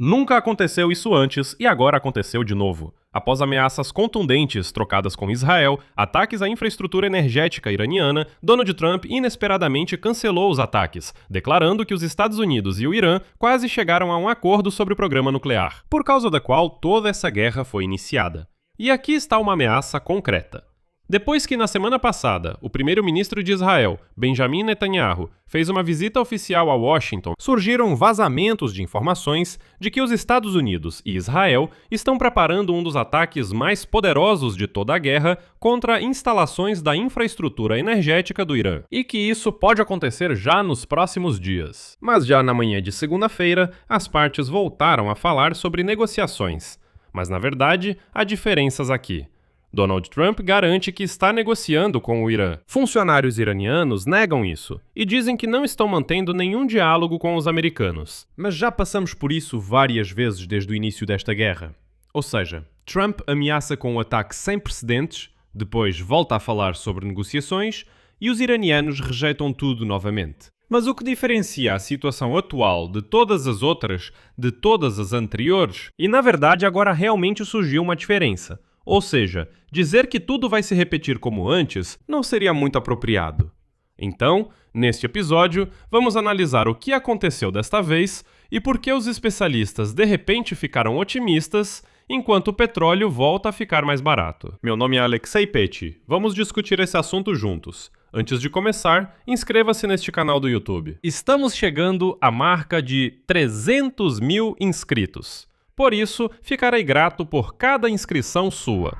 Nunca aconteceu isso antes e agora aconteceu de novo. Após ameaças contundentes trocadas com Israel, ataques à infraestrutura energética iraniana, Donald Trump inesperadamente cancelou os ataques, declarando que os Estados Unidos e o Irã quase chegaram a um acordo sobre o programa nuclear, por causa da qual toda essa guerra foi iniciada. E aqui está uma ameaça concreta. Depois que, na semana passada, o primeiro-ministro de Israel, Benjamin Netanyahu, fez uma visita oficial a Washington, surgiram vazamentos de informações de que os Estados Unidos e Israel estão preparando um dos ataques mais poderosos de toda a guerra contra instalações da infraestrutura energética do Irã, e que isso pode acontecer já nos próximos dias. Mas já na manhã de segunda-feira, as partes voltaram a falar sobre negociações. Mas, na verdade, há diferenças aqui. Donald Trump garante que está negociando com o Irã. Funcionários iranianos negam isso e dizem que não estão mantendo nenhum diálogo com os americanos. Mas já passamos por isso várias vezes desde o início desta guerra. Ou seja, Trump ameaça com um ataque sem precedentes, depois volta a falar sobre negociações e os iranianos rejeitam tudo novamente. Mas o que diferencia a situação atual de todas as outras, de todas as anteriores, e na verdade agora realmente surgiu uma diferença. Ou seja, dizer que tudo vai se repetir como antes não seria muito apropriado. Então, neste episódio, vamos analisar o que aconteceu desta vez e por que os especialistas de repente ficaram otimistas enquanto o petróleo volta a ficar mais barato. Meu nome é Alexei Peti. Vamos discutir esse assunto juntos. Antes de começar, inscreva-se neste canal do YouTube. Estamos chegando à marca de 300 mil inscritos. Por isso, ficarei grato por cada inscrição sua.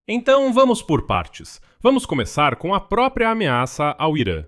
Então, vamos por partes. Vamos começar com a própria ameaça ao Irã.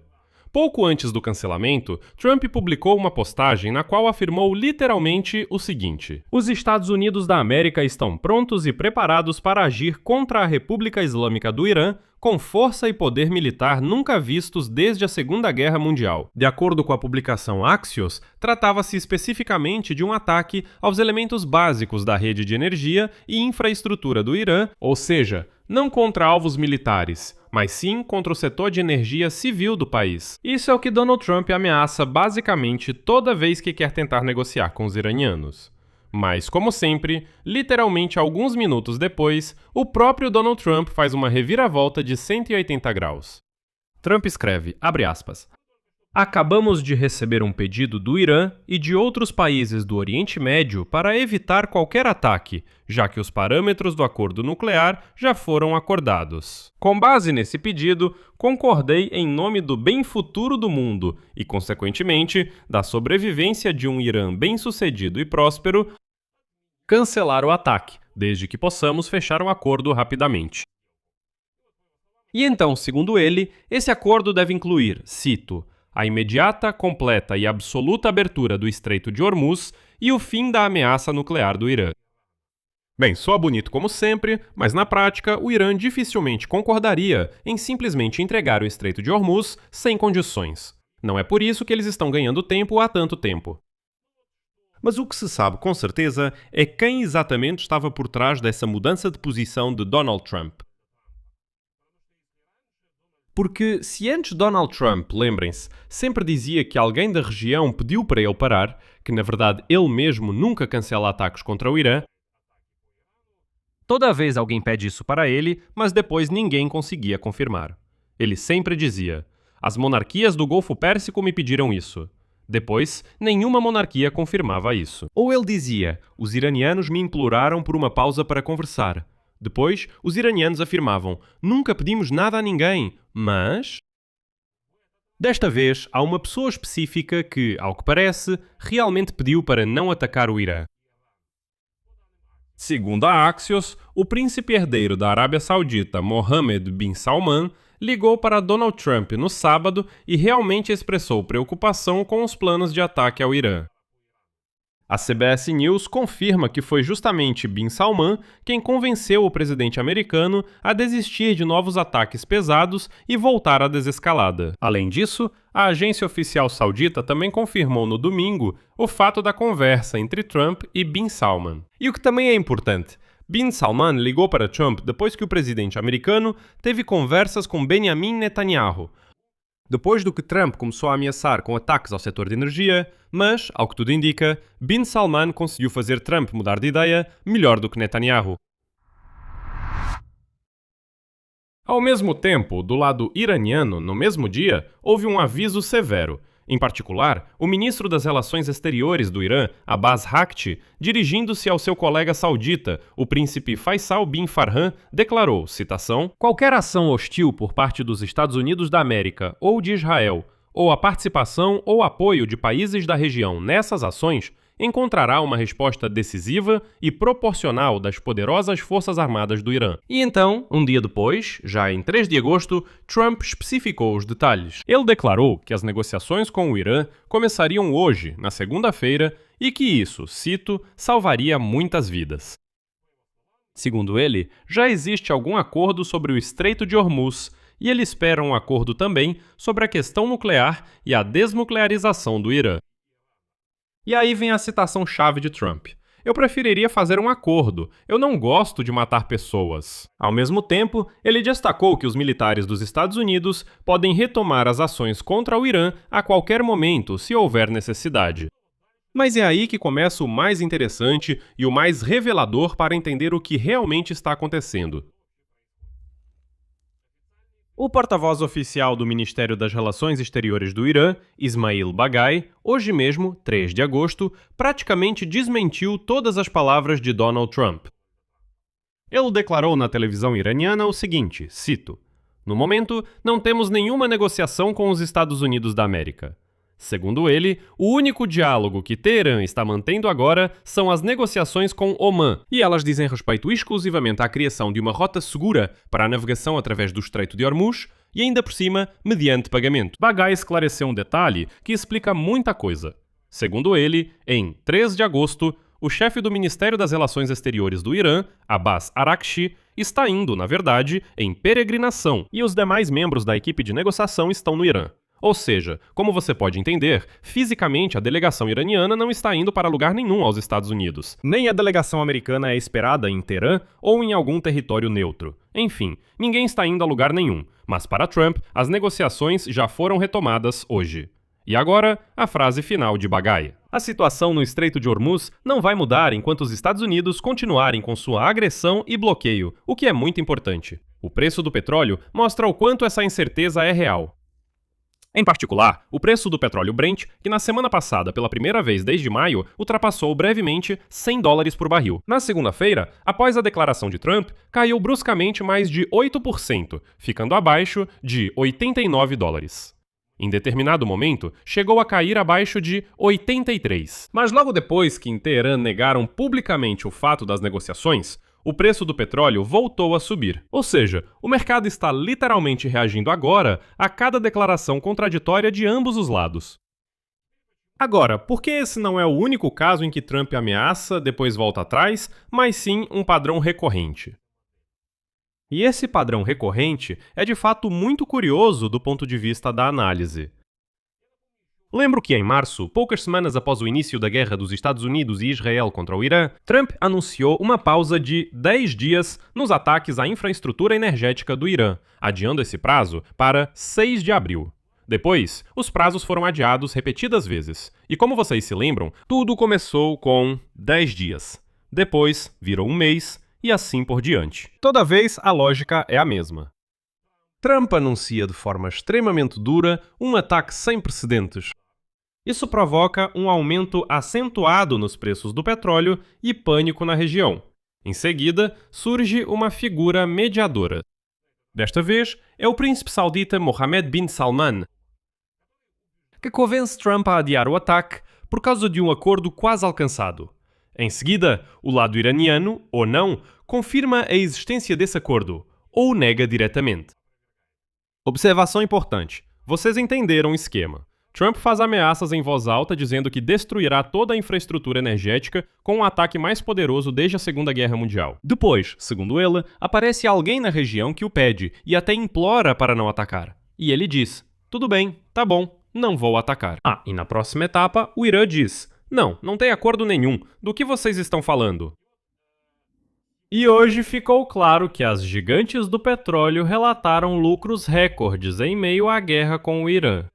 Pouco antes do cancelamento, Trump publicou uma postagem na qual afirmou literalmente o seguinte: os Estados Unidos da América estão prontos e preparados para agir contra a República Islâmica do Irã com força e poder militar nunca vistos desde a Segunda Guerra Mundial. De acordo com a publicação Axios, tratava-se especificamente de um ataque aos elementos básicos da rede de energia e infraestrutura do Irã, ou seja, não contra alvos militares, mas sim contra o setor de energia civil do país. Isso é o que Donald Trump ameaça basicamente toda vez que quer tentar negociar com os iranianos. Mas, como sempre, literalmente alguns minutos depois, o próprio Donald Trump faz uma reviravolta de 180 graus. Trump escreve, abre aspas, acabamos de receber um pedido do Irã e de outros países do Oriente Médio para evitar qualquer ataque, já que os parâmetros do acordo nuclear já foram acordados. Com base nesse pedido, concordei em nome do bem futuro do mundo e, consequentemente, da sobrevivência de um Irã bem-sucedido e próspero, cancelar o ataque, desde que possamos fechar um acordo rapidamente. E então, segundo ele, esse acordo deve incluir, cito, a imediata, completa e absoluta abertura do Estreito de Hormuz e o fim da ameaça nuclear do Irã. Bem, soa bonito como sempre, mas na prática o Irã dificilmente concordaria em simplesmente entregar o Estreito de Hormuz sem condições. Não é por isso que eles estão ganhando tempo há tanto tempo. Mas o que se sabe com certeza é quem exatamente estava por trás dessa mudança de posição de Donald Trump. Porque se antes Donald Trump, lembrem-se, sempre dizia que alguém da região pediu para ele parar, que na verdade ele mesmo nunca cancela ataques contra o Irã, toda vez alguém pede isso para ele, mas depois ninguém conseguia confirmar. Ele sempre dizia, as monarquias do Golfo Pérsico me pediram isso. Depois, nenhuma monarquia confirmava isso. Ou ele dizia, os iranianos me imploraram por uma pausa para conversar. Depois, os iranianos afirmavam, nunca pedimos nada a ninguém, mas... Desta vez, há uma pessoa específica que, ao que parece, realmente pediu para não atacar o Irã. Segundo a Axios, o príncipe herdeiro da Arábia Saudita, Mohammed bin Salman, ligou para Donald Trump no sábado e realmente expressou preocupação com os planos de ataque ao Irã. A CBS News confirma que foi justamente bin Salman quem convenceu o presidente americano a desistir de novos ataques pesados e voltar à desescalada. Além disso, a agência oficial saudita também confirmou no domingo o fato da conversa entre Trump e bin Salman. E o que também é importante, bin Salman ligou para Trump depois que o presidente americano teve conversas com Benjamin Netanyahu, depois do que Trump começou a ameaçar com ataques ao setor de energia, mas, ao que tudo indica, Bin Salman conseguiu fazer Trump mudar de ideia melhor do que Netanyahu. Ao mesmo tempo, do lado iraniano, no mesmo dia, houve um aviso severo. Em particular, o ministro das Relações Exteriores do Irã, Abbas Araghchi, dirigindo-se ao seu colega saudita, o príncipe Faisal bin Farhan, declarou, citação, "Qualquer ação hostil por parte dos Estados Unidos da América ou de Israel, ou a participação ou apoio de países da região nessas ações, encontrará uma resposta decisiva e proporcional das poderosas Forças Armadas do Irã." E então, um dia depois, já em 3 de agosto, Trump especificou os detalhes. Ele declarou que as negociações com o Irã começariam hoje, na segunda-feira, e que isso, cito, salvaria muitas vidas. Segundo ele, já existe algum acordo sobre o Estreito de Hormuz, e ele espera um acordo também sobre a questão nuclear e a desnuclearização do Irã. E aí vem a citação-chave de Trump. "Eu preferiria fazer um acordo. Eu não gosto de matar pessoas." Ao mesmo tempo, ele destacou que os militares dos Estados Unidos podem retomar as ações contra o Irã a qualquer momento, se houver necessidade. Mas é aí que começa o mais interessante e o mais revelador para entender o que realmente está acontecendo. O porta-voz oficial do Ministério das Relações Exteriores do Irã, Ismail Baghai, hoje mesmo, 3 de agosto, praticamente desmentiu todas as palavras de Donald Trump. Ele declarou na televisão iraniana o seguinte, cito, "No momento, não temos nenhuma negociação com os Estados Unidos da América. Segundo ele, o único diálogo que Teherã está mantendo agora são as negociações com Omã, e elas dizem respeito exclusivamente à criação de uma rota segura para a navegação através do Estreito de Hormuz e ainda por cima, mediante pagamento." Baghai esclareceu um detalhe que explica muita coisa. Segundo ele, em 3 de agosto, o chefe do Ministério das Relações Exteriores do Irã, Abbas Araghchi, está indo, na verdade, em peregrinação, e os demais membros da equipe de negociação estão no Irã. Ou seja, como você pode entender, fisicamente a delegação iraniana não está indo para lugar nenhum aos Estados Unidos. Nem a delegação americana é esperada em Teherã ou em algum território neutro. Enfim, ninguém está indo a lugar nenhum. Mas para Trump, as negociações já foram retomadas hoje. E agora, a frase final de Baghai. "A situação no Estreito de Hormuz não vai mudar enquanto os Estados Unidos continuarem com sua agressão e bloqueio, o que é muito importante. O preço do petróleo mostra o quanto essa incerteza é real. Em particular, o preço do petróleo Brent, que na semana passada, pela primeira vez desde maio, ultrapassou brevemente $100 por barril. Na segunda-feira, após a declaração de Trump, caiu bruscamente mais de 8%, ficando abaixo de $89. Em determinado momento, chegou a cair abaixo de 83. Mas logo depois que em Teherã negaram publicamente o fato das negociações, o preço do petróleo voltou a subir. Ou seja, o mercado está literalmente reagindo agora a cada declaração contraditória de ambos os lados. Agora, por que esse não é o único caso em que Trump ameaça, depois volta atrás, mas sim um padrão recorrente? E esse padrão recorrente é de fato muito curioso do ponto de vista da análise. Lembro que em março, poucas semanas após o início da guerra dos Estados Unidos e Israel contra o Irã, Trump anunciou uma pausa de 10 dias nos ataques à infraestrutura energética do Irã, adiando esse prazo para 6 de abril. Depois, os prazos foram adiados repetidas vezes. E como vocês se lembram, tudo começou com 10 dias. Depois, virou um mês e assim por diante. Toda vez, a lógica é a mesma. Trump anuncia de forma extremamente dura um ataque sem precedentes. Isso provoca um aumento acentuado nos preços do petróleo e pânico na região. Em seguida, surge uma figura mediadora. Desta vez, é o príncipe saudita Mohammed bin Salman, que convence Trump a adiar o ataque por causa de um acordo quase alcançado. Em seguida, o lado iraniano, ou não, confirma a existência desse acordo, ou o nega diretamente. Observação importante. Vocês entenderam o esquema. Trump faz ameaças em voz alta dizendo que destruirá toda a infraestrutura energética com um ataque mais poderoso desde a Segunda Guerra Mundial. Depois, segundo ele, aparece alguém na região que o pede e até implora para não atacar. E ele diz, tudo bem, tá bom, não vou atacar. Ah, e na próxima etapa, o Irã diz, não tem acordo nenhum, do que vocês estão falando? E hoje ficou claro que as gigantes do petróleo relataram lucros recordes em meio à guerra com o Irã.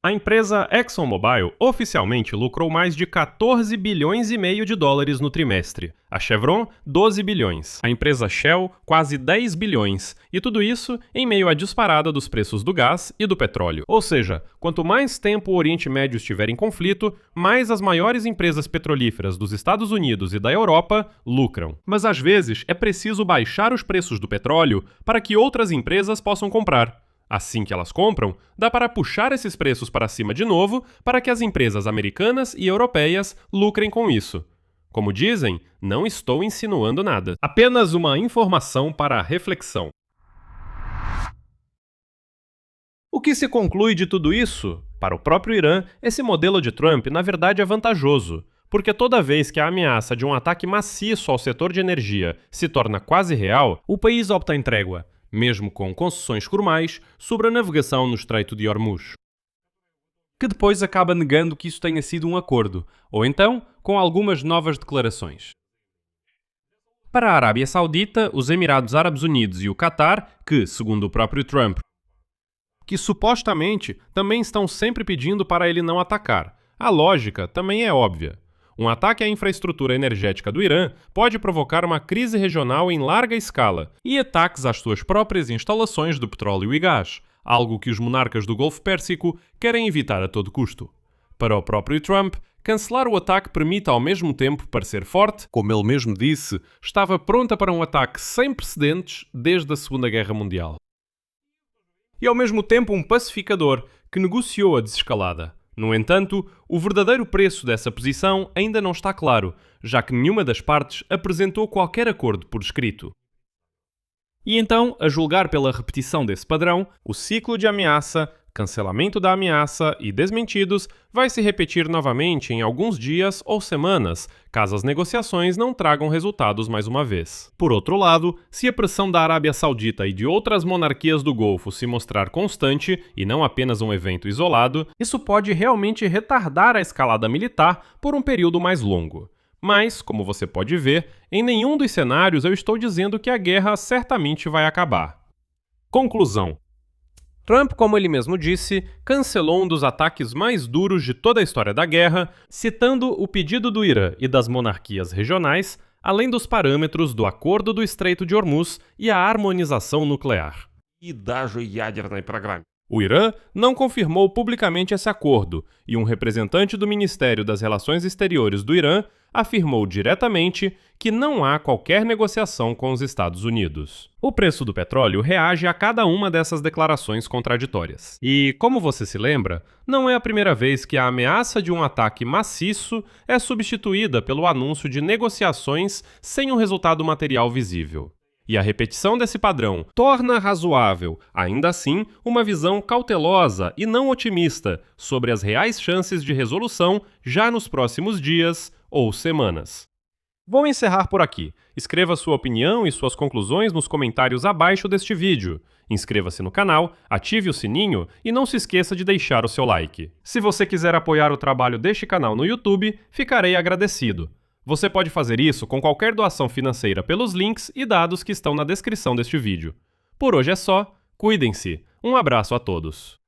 A empresa ExxonMobil oficialmente lucrou mais de 14 bilhões e meio de dólares no trimestre. A Chevron, 12 bilhões. A empresa Shell, quase 10 bilhões. E tudo isso em meio à disparada dos preços do gás e do petróleo. Ou seja, quanto mais tempo o Oriente Médio estiver em conflito, mais as maiores empresas petrolíferas dos Estados Unidos e da Europa lucram. Mas às vezes é preciso baixar os preços do petróleo para que outras empresas possam comprar. Assim que elas compram, dá para puxar esses preços para cima de novo para que as empresas americanas e europeias lucrem com isso. Como dizem, não estou insinuando nada. Apenas uma informação para a reflexão. O que se conclui de tudo isso? Para o próprio Irã, esse modelo de Trump na verdade é vantajoso, porque toda vez que a ameaça de um ataque maciço ao setor de energia se torna quase real, o país opta em trégua, mesmo com concessões formais sobre a navegação no Estreito de Hormuz, que depois acaba negando que isso tenha sido um acordo, ou então com algumas novas declarações. Para a Arábia Saudita, os Emirados Árabes Unidos e o Catar, que, segundo o próprio Trump, que supostamente também estão sempre pedindo para ele não atacar, a lógica também é óbvia. Um ataque à infraestrutura energética do Irã pode provocar uma crise regional em larga escala e ataques às suas próprias instalações de petróleo e gás, algo que os monarcas do Golfo Pérsico querem evitar a todo custo. Para o próprio Trump, cancelar o ataque permite ao mesmo tempo parecer forte, como ele mesmo disse, estava pronta para um ataque sem precedentes desde a Segunda Guerra Mundial. E ao mesmo tempo um pacificador que negociou a desescalada. No entanto, o verdadeiro preço dessa posição ainda não está claro, já que nenhuma das partes apresentou qualquer acordo por escrito. E então, a julgar pela repetição desse padrão, o ciclo de ameaça, cancelamento da ameaça e desmentidos vai se repetir novamente em alguns dias ou semanas, caso as negociações não tragam resultados mais uma vez. Por outro lado, se a pressão da Arábia Saudita e de outras monarquias do Golfo se mostrar constante e não apenas um evento isolado, isso pode realmente retardar a escalada militar por um período mais longo. Mas, como você pode ver, em nenhum dos cenários eu estou dizendo que a guerra certamente vai acabar. Conclusão. Trump, como ele mesmo disse, cancelou um dos ataques mais duros de toda a história da guerra, citando o pedido do Irã e das monarquias regionais, além dos parâmetros do Acordo do Estreito de Hormuz e a harmonização nuclear. O Irã não confirmou publicamente esse acordo, e um representante do Ministério das Relações Exteriores do Irã afirmou diretamente que não há qualquer negociação com os Estados Unidos. O preço do petróleo reage a cada uma dessas declarações contraditórias. E, como você se lembra, não é a primeira vez que a ameaça de um ataque maciço é substituída pelo anúncio de negociações sem um resultado material visível. E a repetição desse padrão torna razoável, ainda assim, uma visão cautelosa e não otimista sobre as reais chances de resolução já nos próximos dias ou semanas. Vou encerrar por aqui. Escreva sua opinião e suas conclusões nos comentários abaixo deste vídeo. Inscreva-se no canal, ative o sininho e não se esqueça de deixar o seu like. Se você quiser apoiar o trabalho deste canal no YouTube, ficarei agradecido. Você pode fazer isso com qualquer doação financeira pelos links e dados que estão na descrição deste vídeo. Por hoje é só, cuidem-se, um abraço a todos.